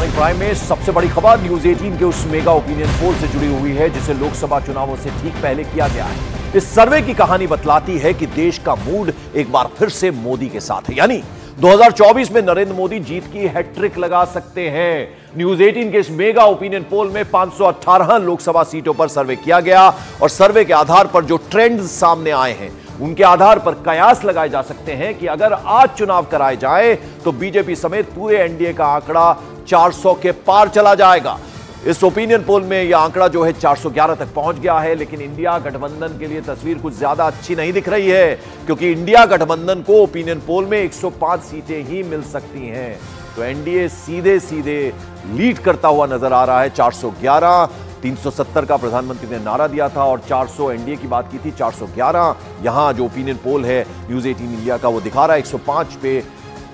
Morning prime में सबसे बड़ी खबर न्यूज 18 के उस मेगा ओपिनियन पोल से जुड़ी हुई है जिसे लोकसभा चुनावों से ठीक पहले किया गया है। इस सर्वे की कहानी बतलाती है कि देश का मूड एक बार फिर से मोदी के साथ है, यानी 2024 में नरेंद्र मोदी जीत की हैट्रिक लगा सकते हैं। न्यूज 18 के इस मेगा ओपिनियन पोल में 518 लोकसभा सीटों पर सर्वे किया गया और सर्वे के आधार पर जो ट्रेंड सामने आए हैं उनके आधार पर कयास लगाए जा सकते हैं कि अगर आज चुनाव कराए जाए तो बीजेपी समेत पूरे एनडीए का आंकड़ा 400 के पार चला जाएगा। इस ओपिनियन पोल में यह आंकड़ा जो है 411 तक पहुंच गया है, लेकिन इंडिया गठबंधन के लिए तस्वीर कुछ ज्यादा अच्छी नहीं दिख रही है क्योंकि इंडिया गठबंधन को ओपिनियन पोल में 105 सीटें ही मिल सकती हैं। तो एनडीए सीधे सीधे लीड करता हुआ नजर आ रहा है। 411, 370 का प्रधानमंत्री ने नारा दिया था और 400 एनडीए की बात की थी, 411 यहां जो ओपिनियन पोल है न्यूज 18 इंडिया का वो दिखा रहा है 105 पे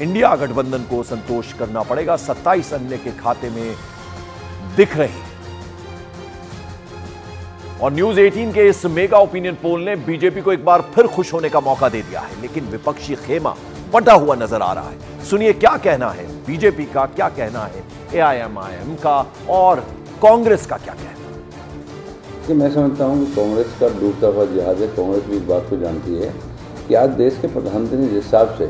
इंडिया गठबंधन को संतोष करना पड़ेगा। 27 अन्य के खाते में दिख रही है। और न्यूज 18 के इस मेगा ओपिनियन पोल ने बीजेपी को एक बार फिर खुश होने का मौका दे दिया है, लेकिन विपक्षी खेमा बंटा हुआ नजर आ रहा है। सुनिए क्या कहना है बीजेपी का, क्या कहना है एआईएमआईएम का और कांग्रेस का क्या कहना है। कि मैं समझता हूं कि कांग्रेस का डूबता हुआ जहाज है। कांग्रेस भी इस बात को जानती है कि आज देश के प्रधानमंत्री ने जिस हिसाब से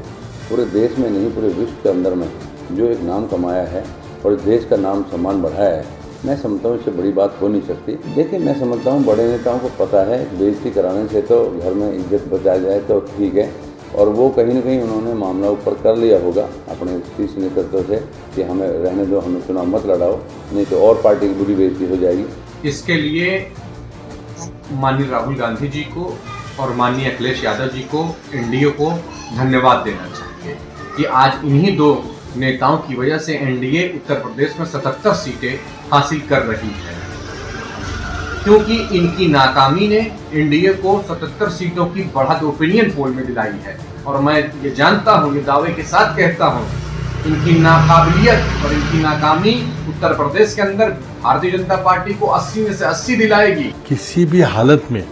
पूरे देश में नहीं पूरे विश्व के अंदर में जो एक नाम कमाया है और देश का नाम सम्मान बढ़ाया है, मैं समझता हूँ इससे बड़ी बात हो नहीं सकती। देखिए मैं समझता हूँ बड़े नेताओं को पता है बेइज्जती कराने से तो घर में इज्जत बचाया जाए तो ठीक है, और वो कहीं ना कहीं उन्होंने मामला ऊपर कर लिया होगा अपने शीर्ष नेतृत्व से कि हमें रहने दो, हमें चुनाव मत लड़ाओ, नहीं तो और पार्टी की बुरी बेइज्जती हो जाएगी। इसके लिए माननीय राहुल गांधी जी को और माननीय अखिलेश यादव जी को, एनडीए को धन्यवाद देना चाहिए कि आज इन्हीं दो नेताओं की वजह से एनडीए उत्तर प्रदेश में 77 सीटें हासिल कर रही है, क्योंकि इनकी नाकामी ने एनडीए को 77 सीटों की बढ़त ओपिनियन पोल में दिलाई है। और मैं ये जानता हूँ, ये दावे के साथ कहता हूँ, इनकी नाकाबिलियत और इनकी नाकामी उत्तर प्रदेश के अंदर भारतीय जनता पार्टी को 80 में से 80 दिलाएगी। किसी भी हालत में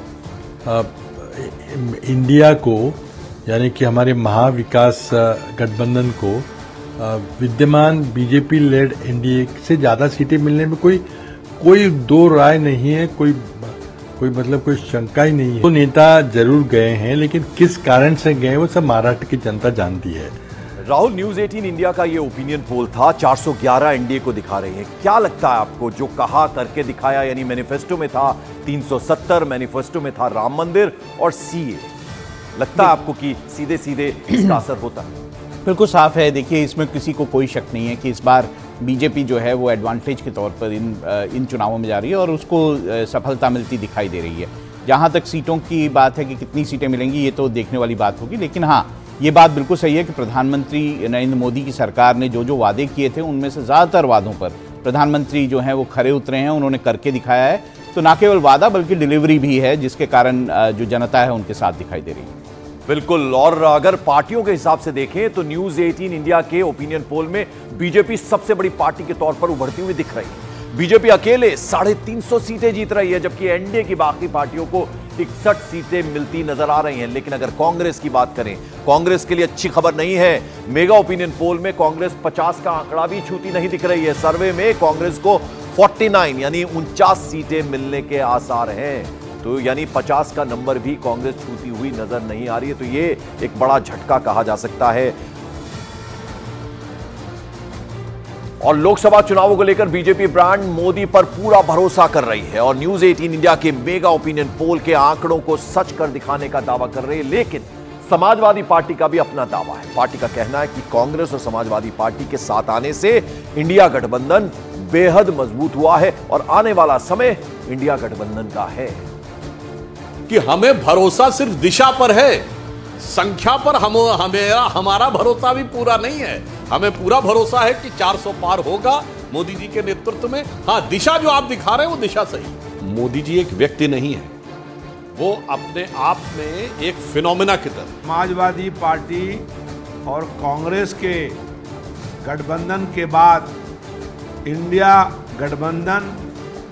इंडिया को यानी कि हमारे महाविकास गठबंधन को विद्यमान बीजेपी लेड एनडीए से ज्यादा सीटें मिलने में कोई दो राय नहीं है, कोई मतलब कोई शंका ही नहीं है। तो नेता जरूर गए हैं, लेकिन किस कारण से गए वो सब महाराष्ट्र की जनता जानती है। राहुल, न्यूज 18 इंडिया का ये ओपिनियन पोल था, 411 एनडीए को दिखा रही है। क्या लगता है आपको जो कहा करके दिखाया, यानी मैनिफेस्टो में था 370, मैनिफेस्टो में था राम मंदिर और सीए, लगता है आपको कि सीधे सीधे इसका असर होता है? बिल्कुल साफ है। देखिए इसमें किसी को कोई शक नहीं है कि इस बार बीजेपी जो है वो एडवांटेज के तौर पर इन चुनावों में जा रही है और उसको सफलता मिलती दिखाई दे रही है। जहां तक सीटों की बात है कि कितनी सीटें मिलेंगी ये तो देखने वाली बात होगी, लेकिन हाँ ये बात बिल्कुल सही है कि प्रधानमंत्री नरेंद्र मोदी की सरकार ने जो वादे किए थे उनमें से ज़्यादातर वादों पर प्रधानमंत्री जो हैं वो खरे उतरे हैं, उन्होंने करके दिखाया है। तो ना केवल वादा बल्कि डिलीवरी भी है, जिसके कारण जो जनता है उनके साथ दिखाई दे रही है। बिल्कुल। और अगर पार्टियों के हिसाब से देखें तो न्यूज 18 इंडिया के ओपिनियन पोल में बीजेपी सबसे बड़ी पार्टी के तौर पर उभरती हुई दिख रही है। बीजेपी अकेले 350 सीटें जीत रही है, जबकि एनडीए की बाकी पार्टियों को 61 सीटें मिलती नजर आ रही हैं। लेकिन अगर कांग्रेस की बात करें, कांग्रेस के लिए अच्छी खबर नहीं है। मेगा ओपिनियन पोल में कांग्रेस 50 का आंकड़ा भी छूती नहीं दिख रही है। सर्वे में कांग्रेस को 49 यानी 49 सीटें मिलने के आसार हैं। तो यानी 50 का नंबर भी कांग्रेस छूती हुई नजर नहीं आ रही है। तो ये एक बड़ा झटका कहा जा सकता है। और लोकसभा चुनावों को लेकर बीजेपी ब्रांड मोदी पर पूरा भरोसा कर रही है और न्यूज 18 इंडिया के मेगा ओपिनियन पोल के आंकड़ों को सच कर दिखाने का दावा कर रही है। लेकिन समाजवादी पार्टी का भी अपना दावा है। पार्टी का कहना है कि कांग्रेस और समाजवादी पार्टी के साथ आने से इंडिया गठबंधन बेहद मजबूत हुआ है और आने वाला समय इंडिया गठबंधन का है। कि हमें भरोसा सिर्फ दिशा पर है, संख्या पर हमारा भरोसा भी पूरा नहीं है। हमें पूरा भरोसा है कि 400 पार होगा मोदी जी के नेतृत्व में। हाँ, दिशा जो आप दिखा रहे हैं वो दिशा सही। मोदी जी एक व्यक्ति नहीं है, वो अपने आप में एक फिनोमिना की तरह। समाजवादी पार्टी और कांग्रेस के गठबंधन के बाद इंडिया गठबंधन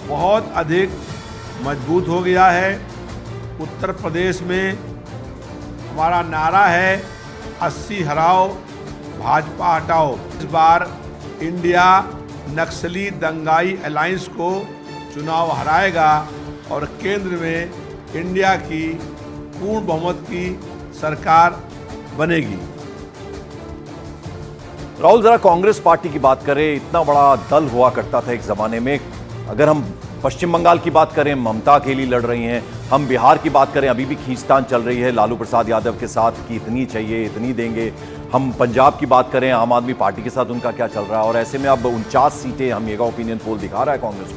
बहुत अधिक मजबूत हो गया है। उत्तर प्रदेश में हमारा नारा है 80 हराओ भाजपा हटाओ। इस बार इंडिया नक्सली दंगाई अलायंस को चुनाव हराएगा और केंद्र में इंडिया की पूर्ण बहुमत की सरकार बनेगी। राहुल, जरा कांग्रेस पार्टी की बात करें। इतना बड़ा दल हुआ करता था एक जमाने में। अगर हम पश्चिम बंगाल की बात करें, ममता अकेली लड़ रही हैं। हम बिहार की बात करें, अभी भी खींचतान चल रही है लालू प्रसाद यादव के साथ कि इतनी चाहिए, इतनी देंगे। हम पंजाब की बात करें, आम आदमी पार्टी के साथ उनका क्या चल रहा है। और ऐसे में अब 49 सीटें हम मेगा ओपिनियन पोल दिखा रहा है कांग्रेस को।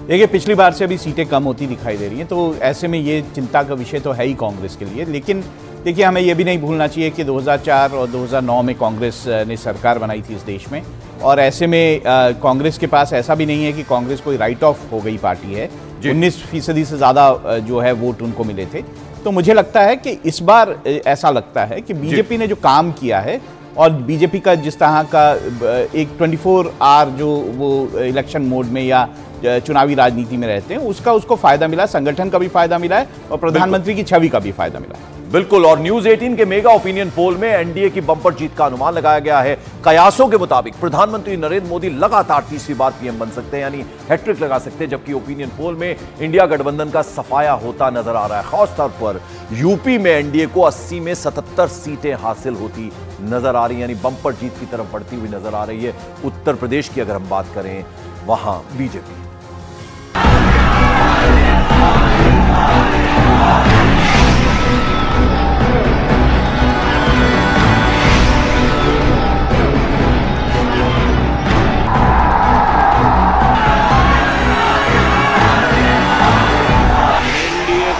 देखिए, पिछली बार से अभी सीटें कम होती दिखाई दे रही हैं, तो ऐसे में ये चिंता का विषय तो है ही कांग्रेस के लिए। लेकिन देखिए, हमें ये भी नहीं भूलना चाहिए कि 2004 और 2009 में कांग्रेस ने सरकार बनाई थी इस देश में, और ऐसे में कांग्रेस के पास ऐसा भी नहीं है कि कांग्रेस कोई राइट ऑफ हो गई पार्टी है। 19% से ज़्यादा जो है वोट उनको मिले थे। तो मुझे लगता है कि इस बार ऐसा लगता है कि बीजेपी ने जो काम किया है, और बीजेपी का जिस तरह का एक 24 आवर जो वो इलेक्शन मोड में या चुनावी राजनीति में रहते हैं, उसको फायदा मिला, संगठन का भी फायदा मिला है और प्रधानमंत्री की छवि का भी फायदा मिला है। बिल्कुल। और न्यूज 18 के मेगा ओपिनियन पोल में एनडीए की बंपर जीत का अनुमान लगाया गया है। कयासों के मुताबिक प्रधानमंत्री नरेंद्र मोदी लगातार तीसरी बार पीएम बन सकते हैं, यानी हैट्रिक लगा सकते हैं। जबकि ओपिनियन पोल में इंडिया गठबंधन का सफाया होता नजर आ रहा है। खासतौर पर यूपी में एनडीए को 80 में 77 सीटें हासिल होती नजर आ रही है, यानी बंपर जीत की तरफ बढ़ती हुई नजर आ रही है। उत्तर प्रदेश की अगर हम बात करें, वहां बीजेपी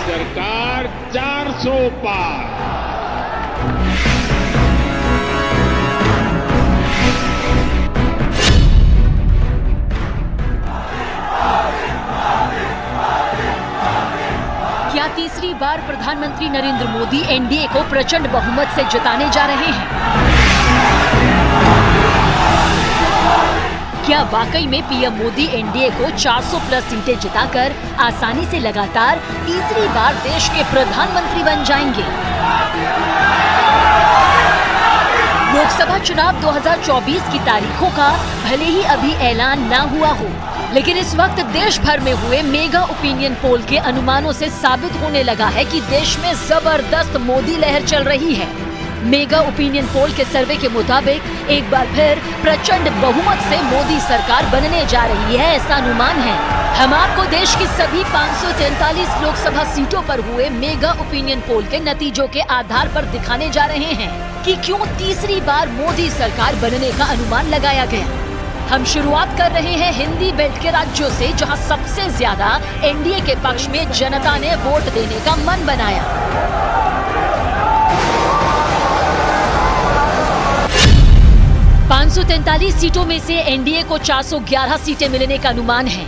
सरकार 400 पार। क्या तीसरी बार प्रधानमंत्री नरेंद्र मोदी एनडीए को प्रचंड बहुमत से जिताने जा रहे हैं? क्या वाकई में पीएम मोदी एनडीए को 400 प्लस सीटें जिताकर आसानी से लगातार तीसरी बार देश के प्रधानमंत्री बन जाएंगे? लोकसभा चुनाव 2024 की तारीखों का भले ही अभी ऐलान ना हुआ हो, लेकिन इस वक्त देश भर में हुए मेगा ओपिनियन पोल के अनुमानों से साबित होने लगा है कि देश में जबरदस्त मोदी लहर चल रही है। मेगा ओपिनियन पोल के सर्वे के मुताबिक एक बार फिर प्रचंड बहुमत से मोदी सरकार बनने जा रही है, ऐसा अनुमान है। हम आपको देश की सभी 543 लोकसभा सीटों पर हुए मेगा ओपिनियन पोल के नतीजों के आधार पर दिखाने जा रहे हैं कि क्यों तीसरी बार मोदी सरकार बनने का अनुमान लगाया गया। हम शुरुआत कर रहे हैं हिंदी बेल्ट के राज्यों से, जहां सबसे ज्यादा एनडीए के पक्ष में जनता ने वोट देने का मन बनाया। 543 सीटों में से एनडीए को 411 सीटें मिलने का अनुमान है।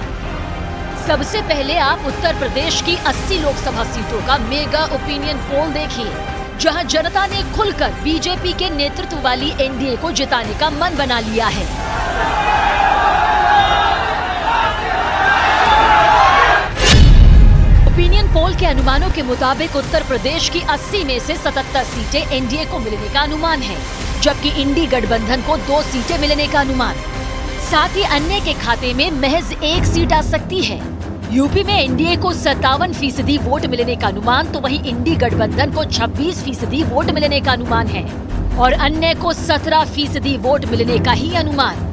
सबसे पहले आप उत्तर प्रदेश की 80 लोकसभा सीटों का मेगा ओपिनियन पोल देखिए, जहां जनता ने खुलकर बीजेपी के नेतृत्व वाली एनडीए को जिताने का मन बना लिया है। ओपिनियन पोल के अनुमानों के मुताबिक उत्तर प्रदेश की 80 में से 77 सीटें एनडीए को मिलने का अनुमान है, जबकि इंडी गठबंधन को 2 सीटें मिलने का अनुमान। साथ ही अन्य के खाते में महज 1 सीट आ सकती है। यूपी में एनडीए को 57% वोट मिलने का अनुमान, तो वहीं इंडी गठबंधन को 26% वोट मिलने का अनुमान है और अन्य को 17% वोट मिलने का ही अनुमान।